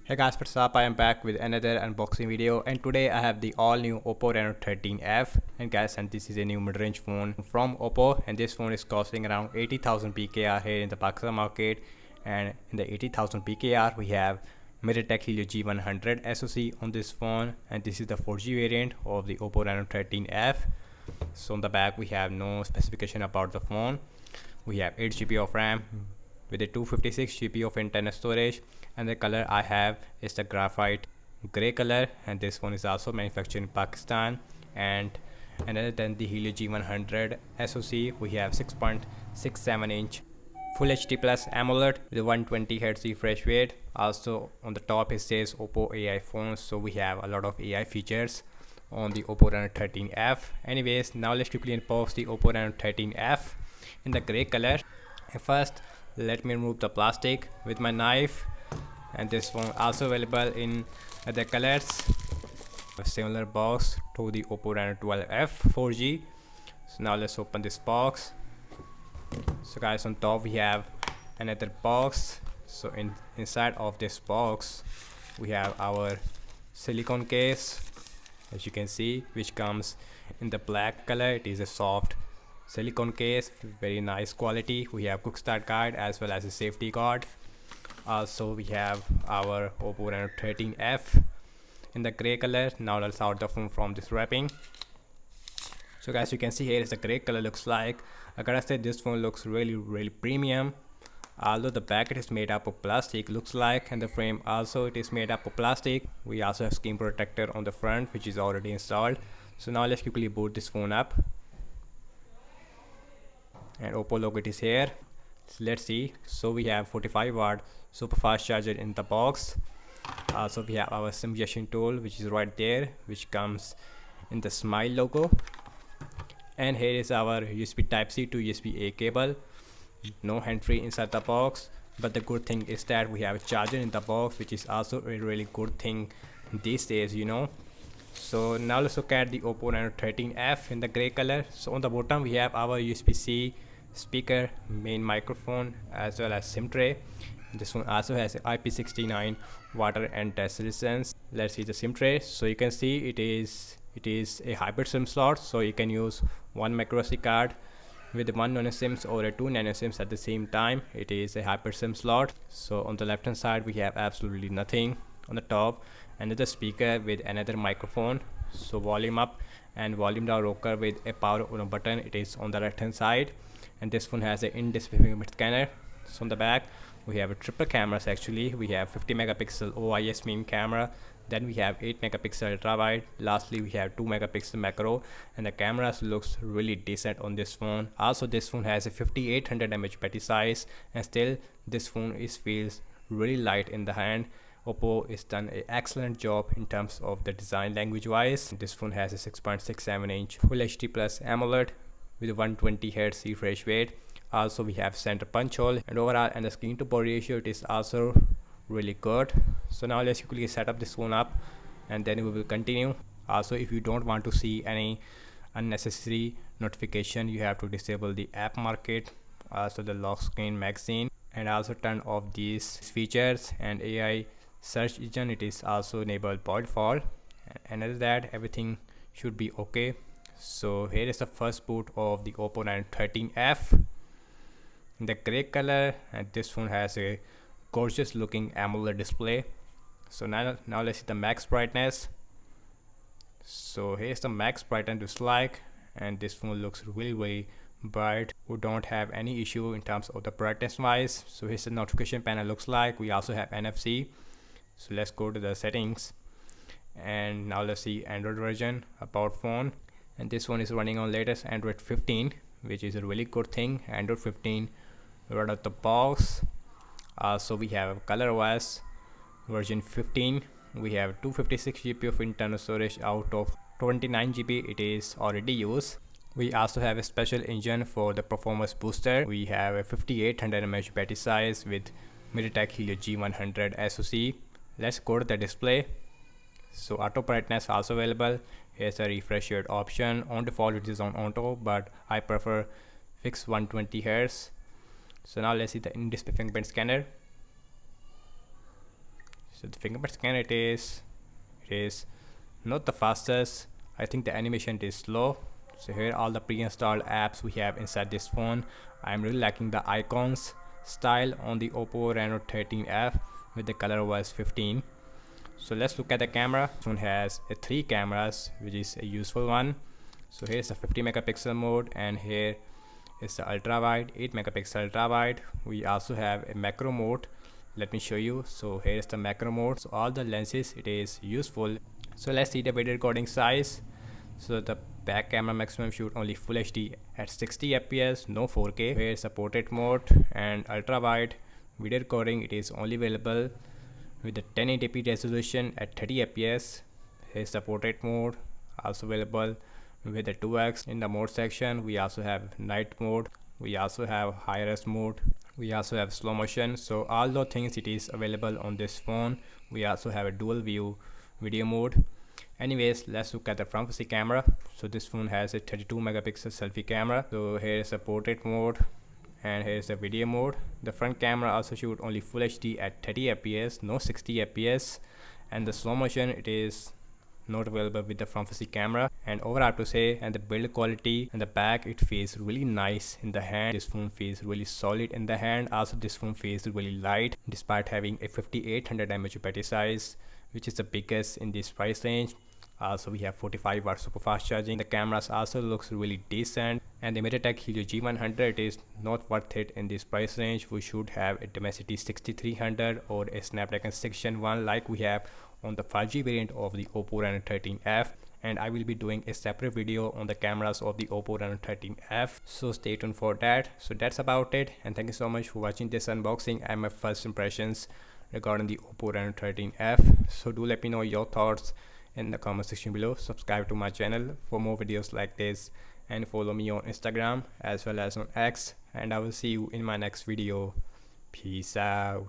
Hey guys, what's up? I am back with another unboxing video, and today I have the all new Oppo Reno 13F. And guys, this is a new mid-range phone from Oppo, and this phone is costing around 80,000 PKR here in the Pakistan market. And in the 80,000 PKR we have MediaTek Helio G100 SoC on this phone, and this is the 4G variant of the Oppo Reno 13F. So on the back we have no specification about the phone. We have 8 GB of RAM with a 256 GB of internal storage, and the color I have is the graphite gray color, and this phone is also manufactured in Pakistan. And other than the Helio G100 SoC, we have 6.67-inch Full HD Plus AMOLED with 120 Hz refresh rate. Also on the top it says Oppo AI phone, so we have a lot of AI features on the Oppo Reno 13F. Anyways, now let's quickly unbox the Oppo Reno 13F in the gray color. And first, let me remove the plastic with my knife. And this phone also available in other colors. A similar box to the Oppo Reno 12F 4G. So now let's open this box. So guys, on top we have another box. So inside of this box we have our silicone case, as you can see, which comes in the black color. It is a soft silicone case, very nice quality. We have quick start guide as well as a safety guard. Also we have our Oppo Reno 13F in the gray color. Now let's out the phone from this wrapping. So guys, you can see here is the gray color looks like. I gotta say this phone looks really premium. Although the packet is made up of plastic, looks like, and the frame also it is made up of plastic. We also have screen protector on the front, which is already installed. So now let's quickly boot this phone up. And Oppo logo it is here. So let's see. So we have 45-watt super fast charger in the box. Also we have our SIM injection tool, which is right there, which comes in the smile logo. And here is our USB Type-C to USB-A cable. No hand-free inside the box, but the good thing is that we have a charger in the box, which is also a really good thing these days, you know. So now let's look at the Oppo Reno 13F in the gray color. So on the bottom we have our USB-C speaker, main microphone, as well as SIM tray. This one also has an IP69 water and dust resistance. Let's see the SIM tray. So you can see it is a hybrid SIM slot, so you can use one micro SD card with one nano SIMs or a two nano SIMs at the same time. It is a hybrid SIM slot. So on the left hand side we have absolutely nothing. On the top, another speaker with another microphone. So volume up and volume down rocker with a power on button. It is on the right hand side. And this phone has an in-display fingerprint scanner. So on the back we have a triple cameras. Actually we have 50 megapixel OIS main camera, then we have 8 megapixel ultra wide, lastly we have 2 megapixel macro, and the cameras looks really decent on this phone. Also this phone has a 5800 mAh battery size, and still this phone feels really light in the hand. Oppo has done an excellent job in terms of the design language wise. This phone has a 6.67-inch Full HD Plus AMOLED with 120 Hz refresh rate. Also we have center punch hole, and overall and the screen to body ratio it is also really good. So now let's quickly set up this phone up and then we will continue. Also, if you don't want to see any unnecessary notification, you have to disable the app market, also the lock screen magazine, and also turn off these features. And AI search engine it is also enabled by default, and other that everything should be okay. So here is the first boot of the Oppo Reno 13F in the gray color, and this phone has a gorgeous looking AMOLED display. So now let's see the max brightness. So here's the max brightness looks like, and this phone looks really bright. We don't have any issue in terms of the brightness wise. So here's the notification panel looks like. We also have NFC. So let's go to the settings, and now let's see Android version, about phone, and this one is running on latest Android 15, which is a really good thing. Android 15 right out of the box. So we have ColorOS version 15. We have 256 GB of internal storage out of 29 GB it is already used. We also have a special engine for the performance booster. We have a 5800 mAh battery size with MediaTek Helio G100 SoC. Let's go to the display. So auto brightness also available. Here's a refresh rate option. On default it is on auto, but I prefer fixed 120 Hz. So now let's see the in-display fingerprint scanner. So the fingerprint scanner, it is not the fastest. I think the animation is slow. So here all the pre-installed apps we have inside this phone. I'm really liking the icons style on the Oppo Reno 13F with the color was 15. So let's look at the camera. This one has three cameras, which is a useful one. So here's the 50 megapixel mode, and here is the ultra wide, 8 megapixel ultra wide. We also have a macro mode. Let me show you. So here is the macro mode. So all the lenses, it is useful. So let's see the video recording size. So the back camera maximum shoot only full HD at 60 fps, no 4K. Here's the portrait mode and ultra wide video recording. It is only available with the 1080p resolution at 30 fps. Here's the portrait mode, also available with the 2x. In the mode section, we also have night mode, we also have high res mode, we also have slow motion. So all those things it is available on this phone. We also have a dual view video mode. Anyways, let's look at the front facing camera. So this phone has a 32 megapixel selfie camera. So here's a portrait mode and here's the video mode. The front camera also shoot only full HD at 30 fps, no 60 fps, and the slow motion it is not available with the front facing camera. And overall to say, and the build quality and the back, it feels really nice in the hand. This phone feels really solid in the hand. Also this phone feels really light despite having a 5800 mAh battery size, which is the biggest in this price range. Also we have 45 watt super fast charging. The cameras also looks really decent, and the MediaTek Helio G100 is not worth it in this price range. We should have a Dimensity 6300 or a Snapdragon 6 Gen 1 like we have on the 5G variant of the Oppo Reno 13F, and I will be doing a separate video on the cameras of the Oppo Reno 13F, so stay tuned for that. So that's about it, and thank you so much for watching this unboxing and my first impressions regarding the Oppo Reno 13F. So do let me know your thoughts in the comment section below. Subscribe to my channel for more videos like this, and follow me on Instagram as well as on X, and I will see you in my next video. Peace out.